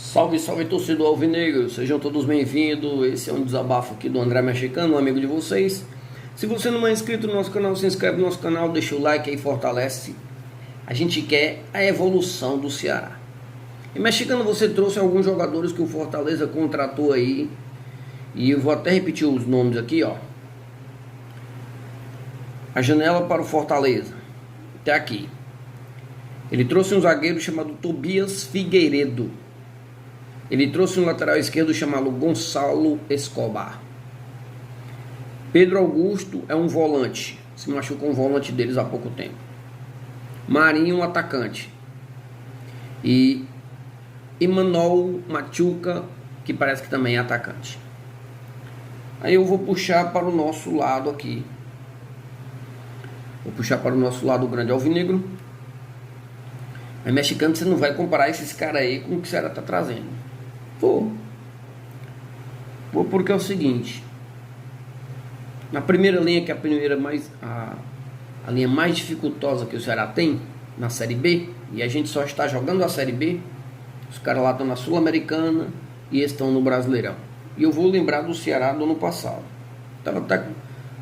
Salve, salve torcedor alvinegro, sejam todos bem-vindos. Esse é um desabafo aqui do André Mexicano, um amigo de vocês. Se você não é inscrito no nosso canal, se inscreve no nosso canal, deixa o like aí, fortalece. A gente quer a evolução do Ceará. E Mexicano, você trouxe alguns jogadores que o Fortaleza contratou aí, e eu vou até repetir os nomes aqui, ó. A janela para o Fortaleza, até aqui. Ele trouxe um zagueiro chamado Tobias Figueiredo. Ele trouxe um lateral esquerdo chamado Gonçalo Escobar. Pedro Augusto é um volante. Se machucou um volante deles há pouco tempo. Marinho, um atacante. E Emanuel Machuca, que parece que também é atacante. Aí eu vou puxar para o nosso lado aqui. Vou puxar para o nosso lado o grande alvinegro. Mas Mexicano, você não vai comparar esses caras aí com o que o Ceará está trazendo. Vou porque é o seguinte. Na primeira linha, que é a linha mais dificultosa que o Ceará tem na Série B, e a gente só está jogando a Série B, os caras lá estão na Sul-Americana e estão no Brasileirão. E eu vou lembrar do Ceará do ano passado. Estava até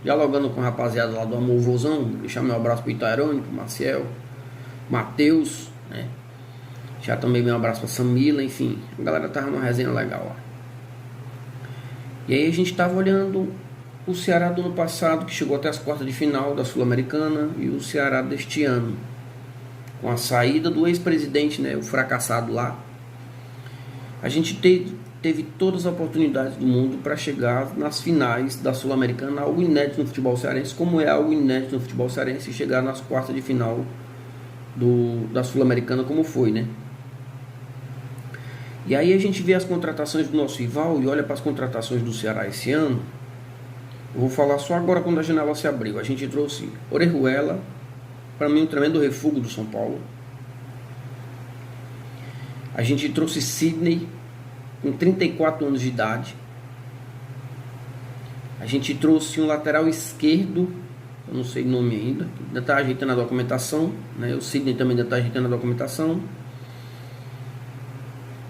dialogando com a rapaziada lá do Amorvozão, deixar meu abraço para o Itairone, para o Marcel, Matheus, né? Já também meu abraço para Samila, enfim, a galera tava numa resenha legal, ó. E aí a gente tava olhando o Ceará do ano passado, que chegou até as quartas de final da Sul-Americana, e o Ceará deste ano, com a saída do ex-presidente, né, o fracassado lá. A gente teve todas as oportunidades do mundo para chegar nas finais da Sul-Americana, algo inédito no futebol cearense, como é algo inédito no futebol cearense chegar nas quartas de final da Sul-Americana, como foi, né? E aí a gente vê as contratações do nosso rival e olha para as contratações do Ceará esse ano. Eu vou falar só agora quando a janela se abriu. A gente trouxe Orejuela, para mim um tremendo refúgio do São Paulo. A gente trouxe Sidney, com 34 anos de idade. A gente trouxe um lateral esquerdo, eu não sei o nome ainda está ajeitando a documentação, né? O Sidney também ainda está ajeitando a documentação.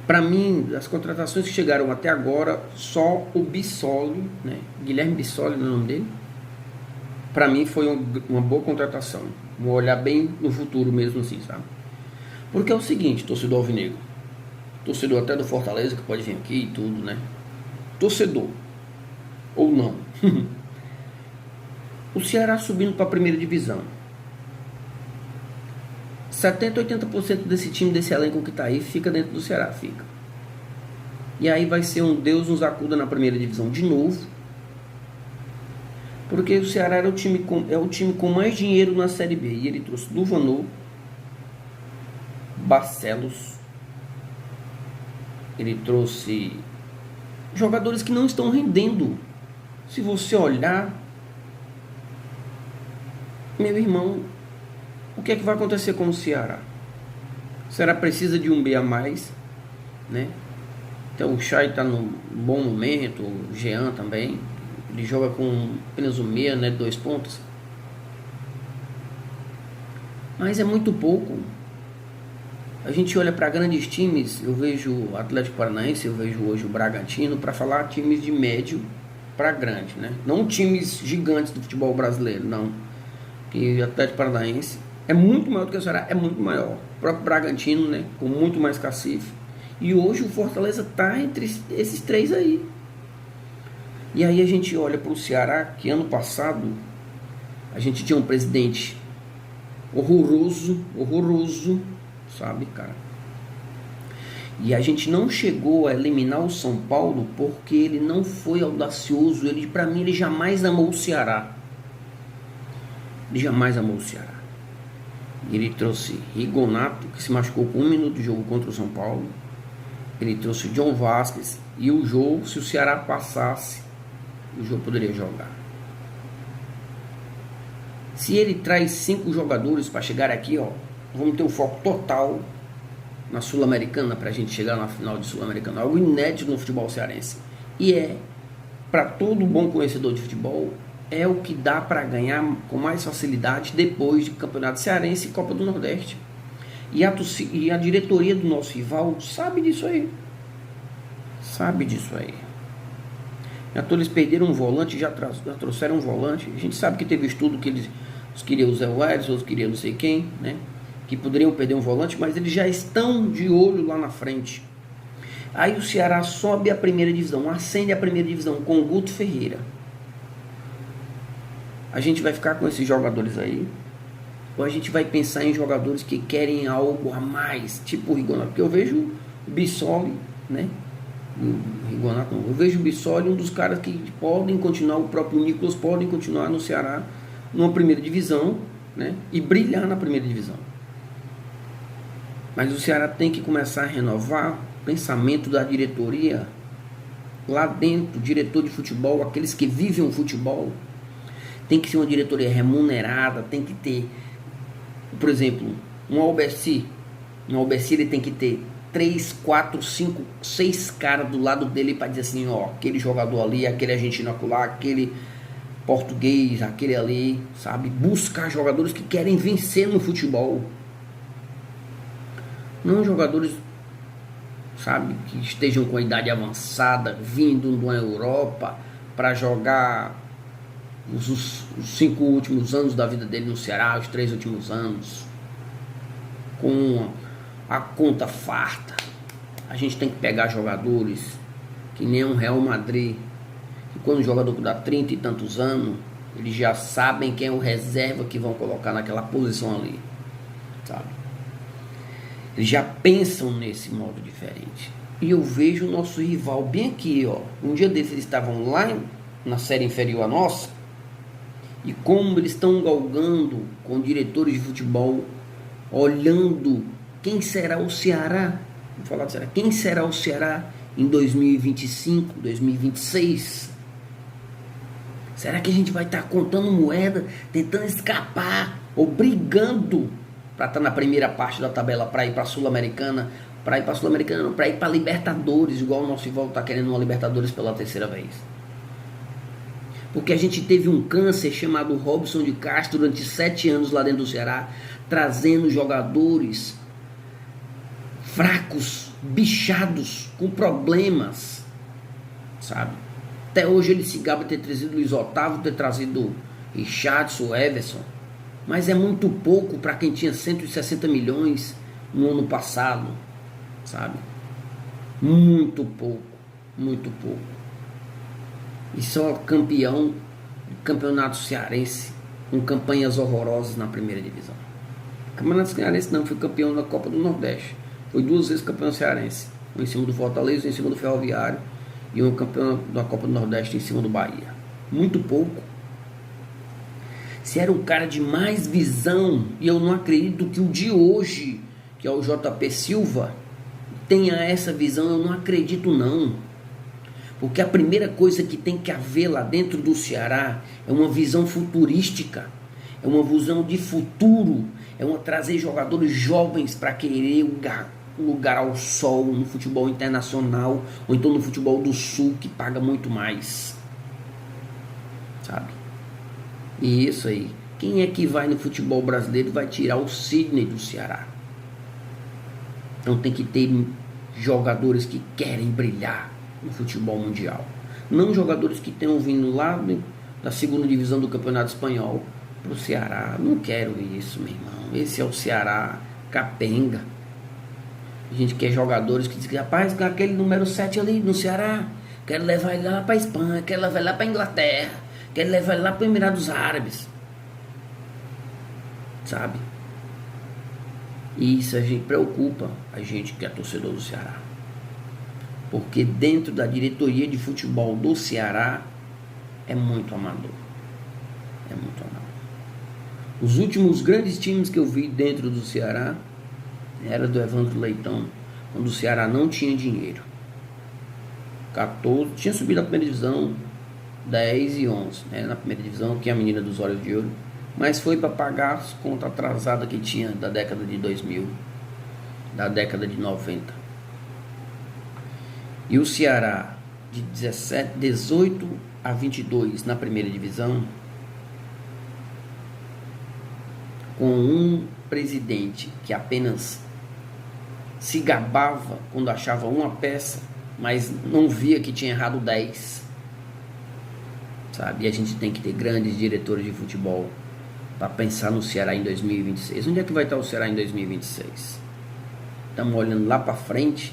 Para mim, das contratações que chegaram até agora, só o Bissoli, né? Guilherme Bissoli, no nome dele, para mim foi uma boa contratação. Vou olhar bem no futuro mesmo assim, sabe? Porque é o seguinte, torcedor alvinegro, torcedor até do Fortaleza, que pode vir aqui e tudo, né? Torcedor, ou não. O Ceará subindo para a primeira divisão. 70, 80% desse time, desse elenco que está aí, fica dentro do Ceará, fica. E aí vai ser um Deus nos acuda na primeira divisão de novo. Porque o Ceará é o time com mais dinheiro na Série B. E ele trouxe Duvanô, Barcelos. Ele trouxe jogadores que não estão rendendo. Se você olhar, meu irmão, o que é que vai acontecer com o Ceará? O Ceará precisa de um B a mais, né? Então o Chay está num bom momento, o Jean também. Ele joga com apenas um meia, né? 2 pontos. Mas é muito pouco. A gente olha para grandes times, eu vejo o Atlético Paranaense, eu vejo hoje o Bragantino, para falar times de médio para grande, né? Não times gigantes do futebol brasileiro, não. Que o Atlético Paranaense é muito maior do que o Ceará, é muito maior. O próprio Bragantino, né, com muito mais cacife. E hoje o Fortaleza está entre esses 3 aí. E aí a gente olha para o Ceará, que ano passado a gente tinha um presidente horroroso, sabe, cara? E a gente não chegou a eliminar o São Paulo porque ele não foi audacioso. Para mim, ele jamais amou o Ceará. Ele jamais amou o Ceará. Ele trouxe Rigonato, que se machucou com 1 minuto de jogo contra o São Paulo. Ele trouxe John Vasquez. E o jogo, se o Ceará passasse, o jogo poderia jogar. Se ele traz 5 jogadores para chegar aqui, ó, vamos ter um foco total na Sul-Americana, para a gente chegar na final de Sul-Americana. Algo inédito no futebol cearense. E para todo bom conhecedor de futebol, é o que dá para ganhar com mais facilidade depois de Campeonato Cearense e Copa do Nordeste. E a diretoria do nosso rival sabe disso aí. sabe disso aí. Eles perderam um volante, já trouxeram um volante. A gente sabe que teve estudo que eles queriam o Zé Welles, outros queriam não sei quem, né? Que poderiam perder um volante, mas eles já estão de olho lá na frente. Aí o Ceará sobe a primeira divisão, ascende a primeira divisão com o Guto Ferreira. A gente vai ficar com esses jogadores aí, ou a gente vai pensar em jogadores que querem algo a mais, tipo o Rigonato, porque eu vejo o Bissoli, né? Rigonato não. Eu vejo o Bissoli um dos caras que podem continuar, o próprio Nicolas podem continuar no Ceará numa primeira divisão, né? E brilhar na primeira divisão. Mas o Ceará tem que começar a renovar o pensamento da diretoria lá dentro, diretor de futebol, aqueles que vivem o futebol. Tem que ser uma diretoria remunerada, tem que ter, por exemplo, um Albeci ele tem que ter 3, 4, 5, 6 caras do lado dele para dizer assim, ó, aquele jogador ali, aquele argentino acolá, aquele português, aquele ali, sabe? Buscar jogadores que querem vencer no futebol. Não jogadores, sabe, que estejam com a idade avançada, vindo da Europa para jogar os 5 últimos anos da vida dele no Ceará, os 3 últimos anos, com a conta farta. A gente tem que pegar jogadores que nem um Real Madrid, que quando o jogador dá 30 e tantos anos, eles já sabem quem é o reserva que vão colocar naquela posição ali, sabe? Eles já pensam nesse modo diferente. E eu vejo o nosso rival bem aqui, ó. Um dia desses eles estavam lá na série inferior à nossa, e como eles estão galgando com diretores de futebol, olhando quem será o Ceará, vou falar do Ceará, quem será o Ceará em 2025, 2026? Será que a gente vai estar contando moeda, tentando escapar, ou brigando para estar na primeira parte da tabela, para ir para a Sul-Americana, para ir para a Libertadores, igual o nosso rival está querendo uma Libertadores pela 3ª vez? Porque a gente teve um câncer chamado Robson de Castro durante 7 anos lá dentro do Ceará, trazendo jogadores fracos, bichados, com problemas, sabe? Até hoje ele se gaba de ter trazido Luiz Otávio, ter trazido Richardson, Everson, mas é muito pouco para quem tinha 160 milhões no ano passado, sabe? Muito pouco, muito pouco. E só campeão do campeonato cearense, com campanhas horrorosas na primeira divisão. O campeonato cearense não, foi campeão da Copa do Nordeste. Foi 2 vezes campeão cearense. Um em cima do Fortaleza, um em cima do Ferroviário. E um campeão da Copa do Nordeste em cima do Bahia. Muito pouco. Se era um cara de mais visão, e eu não acredito que o de hoje, que é o JP Silva, tenha essa visão, eu não acredito não. Porque a primeira coisa que tem que haver lá dentro do Ceará é uma visão futurística, é uma visão de futuro, é uma trazer jogadores jovens para querer um lugar ao sol no futebol internacional, ou então no futebol do Sul, que paga muito mais, sabe? E isso aí, quem é que vai no futebol brasileiro e vai tirar o Sidney do Ceará? Então tem que ter jogadores que querem brilhar no futebol mundial, não jogadores que tenham vindo lá da 2ª divisão do Campeonato Espanhol para o Ceará. Não quero isso, meu irmão. Esse é o Ceará capenga. A gente quer jogadores que dizem, rapaz, aquele número 7 ali no Ceará, quero levar ele lá para a Espanha, quero levar ele lá para a Inglaterra, quero levar ele lá para os Emirados Árabes, sabe? E isso a gente preocupa, a gente que é torcedor do Ceará. Porque dentro da diretoria de futebol do Ceará é muito amador. É muito amador. Os últimos grandes times que eu vi dentro do Ceará era do Evandro Leitão, quando o Ceará não tinha dinheiro. 14, tinha subido a primeira divisão, 10 e 11, né, na primeira divisão, que é a menina dos olhos de ouro, mas foi para pagar as contas atrasadas que tinha da década de 2000, da década de 90. E o Ceará, de 18 a 22 na primeira divisão, com um presidente que apenas se gabava quando achava uma peça mas não via que tinha errado 10, sabe? E a gente tem que ter grandes diretores de futebol para pensar no Ceará em 2026. Onde é que vai estar o Ceará em 2026? Estamos olhando lá para frente.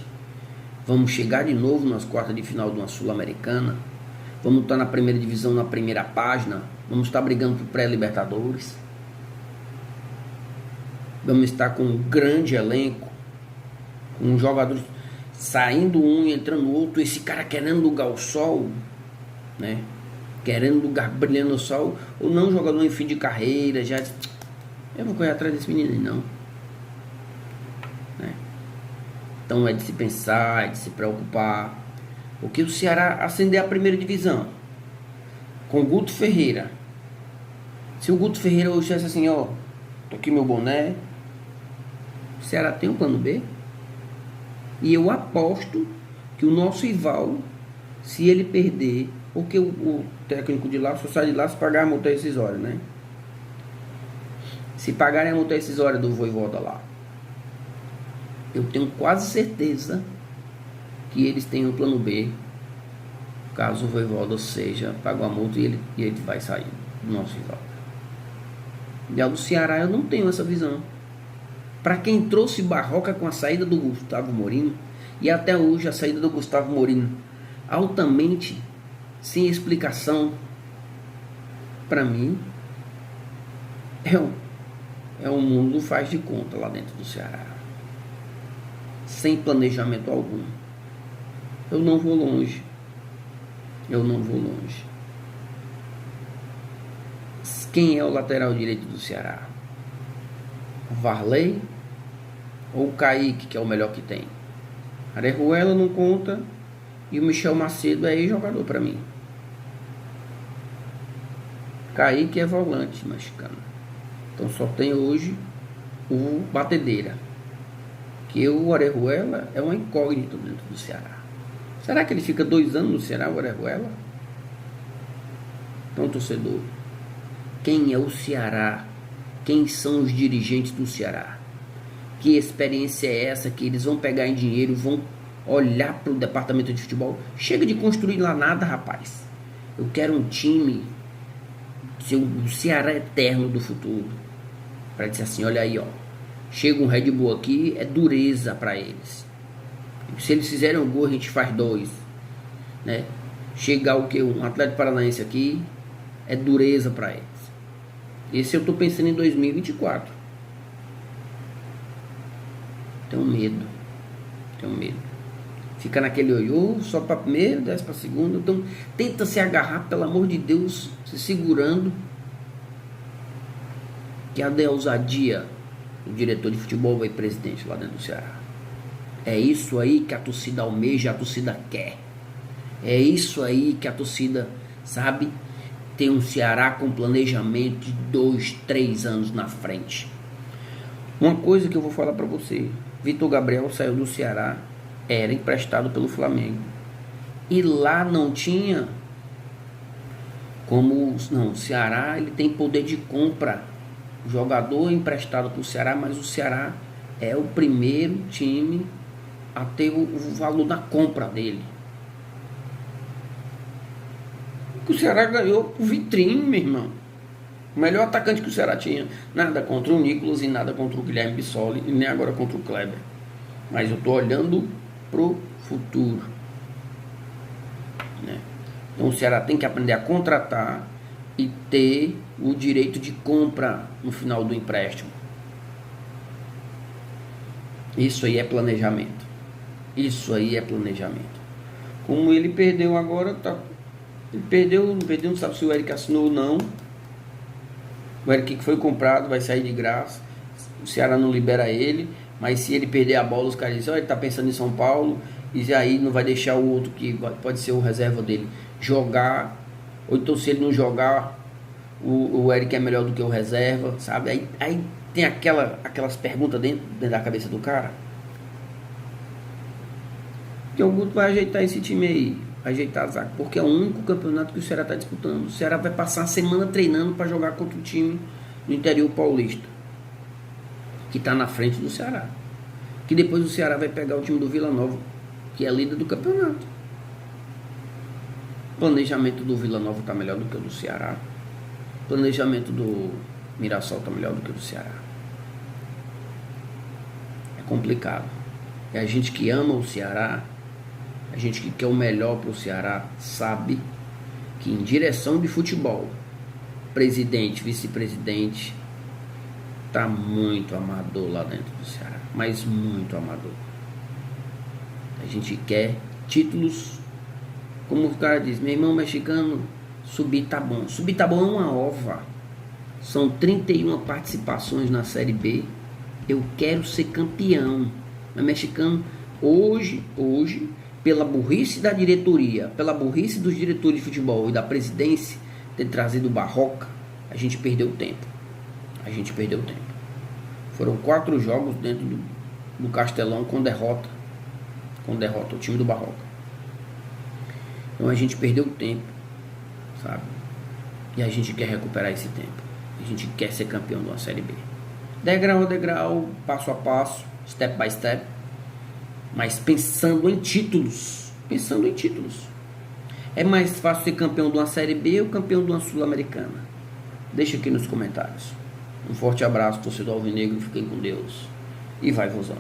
Vamos chegar de novo nas quartas de final de uma Sul-Americana. Vamos estar na primeira divisão, na primeira página. Vamos estar brigando por pré-Libertadores. Vamos estar com um grande elenco, com jogadores saindo um e entrando outro. Esse cara querendo lugar ao sol, né? Querendo lugar brilhando no sol. Ou não, jogador em fim de carreira. Já, eu vou correr atrás desse menino aí, não. Né? Então é de se pensar, é de se preocupar. Porque o Ceará ascender a primeira divisão com o Guto Ferreira. Se o Guto Ferreira hoje dissesse assim, ó, tô aqui meu boné, o Ceará tem um plano B. E eu aposto que o nosso rival, se ele perder, porque o técnico de lá só sai de lá se pagar a multa rescisória, né? Se pagarem a multa rescisória do Vojvoda lá, eu tenho quase certeza que eles têm um plano B, caso o Vojvoda seja, paga a multa e ele vai sair do nosso rival. E ao do Ceará eu não tenho essa visão. Para quem trouxe Barroca com a saída do Gustavo Mourinho, e até hoje a saída do Gustavo Mourinho altamente sem explicação, para mim é um mundo faz de conta lá dentro do Ceará, sem planejamento algum. Eu não vou longe. Quem é o lateral direito do Ceará? O Varley ou o Kaique, que é o melhor que tem? Orejuela não conta. E o Michel Macedo é jogador para mim. Kaique é volante mexicano. Então só tem hoje o Batedeira. Que o Orejuela é uma incógnita dentro do Ceará. Será que ele fica 2 anos no Ceará, o Orejuela? Então, torcedor, quem é o Ceará? Quem são os dirigentes do Ceará? Que experiência é essa que eles vão pegar em dinheiro, vão olhar para o departamento de futebol? Chega de construir lá nada, rapaz. Eu quero um time, o Ceará eterno do futuro, para dizer assim, olha aí, ó, chega um Red Bull aqui, é dureza para eles. Se eles fizerem um gol, a gente faz 2, né? Chegar o que? Um Atlético Paranaense aqui é dureza para eles. Esse eu tô pensando em 2024. Tenho medo. Fica naquele ioiô, só para primeiro, desce para segundo. Então tenta se agarrar, pelo amor de Deus, se segurando. Que a ousadia, o diretor de futebol vai presidente lá dentro do Ceará. É isso aí que a torcida almeja, a torcida quer. É isso aí que a torcida, sabe, tem um Ceará com planejamento de 2, 3 anos na frente. Uma coisa que eu vou falar para você: Vitor Gabriel saiu do Ceará, era emprestado pelo Flamengo. E lá não tinha como... Não, o Ceará ele tem poder de compra. O jogador é emprestado para o Ceará, mas o Ceará é o primeiro time a ter o valor da compra dele. O Ceará ganhou por vitrine, meu irmão. O melhor atacante que o Ceará tinha. Nada contra o Nicolas e nada contra o Guilherme Bissoli e nem agora contra o Kleber. Mas eu estou olhando pro futuro, né? Então o Ceará tem que aprender a contratar e ter o direito de compra no final do empréstimo. Isso aí é planejamento. Como ele perdeu agora, ele perdeu, não sabe se o Eric assinou ou não. O Eric que foi comprado vai sair de graça. O Ceará não libera ele. Mas se ele perder a bola, os caras dizem, ele está pensando em São Paulo, e aí não vai deixar o outro, que pode ser o reserva dele, jogar. Ou então, se ele não jogar, o Eric é melhor do que o reserva, sabe? Aí tem aquelas perguntas dentro da cabeça do cara. Que o Guto vai ajeitar esse time aí, ajeitar a zaga, porque é o único campeonato que o Ceará está disputando. O Ceará vai passar a semana treinando para jogar contra o time do interior paulista, que está na frente do Ceará. Que depois o Ceará vai pegar o time do Vila Nova, que é líder do campeonato. O planejamento do Vila Nova está melhor do que o do Ceará. O planejamento do Mirassol está melhor do que o do Ceará. É complicado. E a gente que ama o Ceará, a gente que quer o melhor para o Ceará, sabe que em direção de futebol, presidente, vice-presidente, tá muito amador lá dentro do Ceará, mas muito amador. A gente quer títulos, como o cara diz, meu irmão mexicano, subir tá bom. Subir tá bom é uma ova. São 31 participações na Série B. Eu quero ser campeão. Mas mexicano, hoje, pela burrice da diretoria, pela burrice dos diretores de futebol e da presidência ter trazido o Barroca, a gente perdeu tempo. Foram 4 jogos dentro do Castelão com derrota. O time do Barroca. Então a gente perdeu tempo, sabe? E a gente quer recuperar esse tempo. A gente quer ser campeão de uma Série B. Degrau a degrau, passo a passo, step by step. Mas pensando em títulos. É mais fácil ser campeão de uma Série B ou campeão de uma Sul-Americana? Deixa aqui nos comentários. Um forte abraço, torcedor alvinegro. Fiquem com Deus. E vai, Vozão.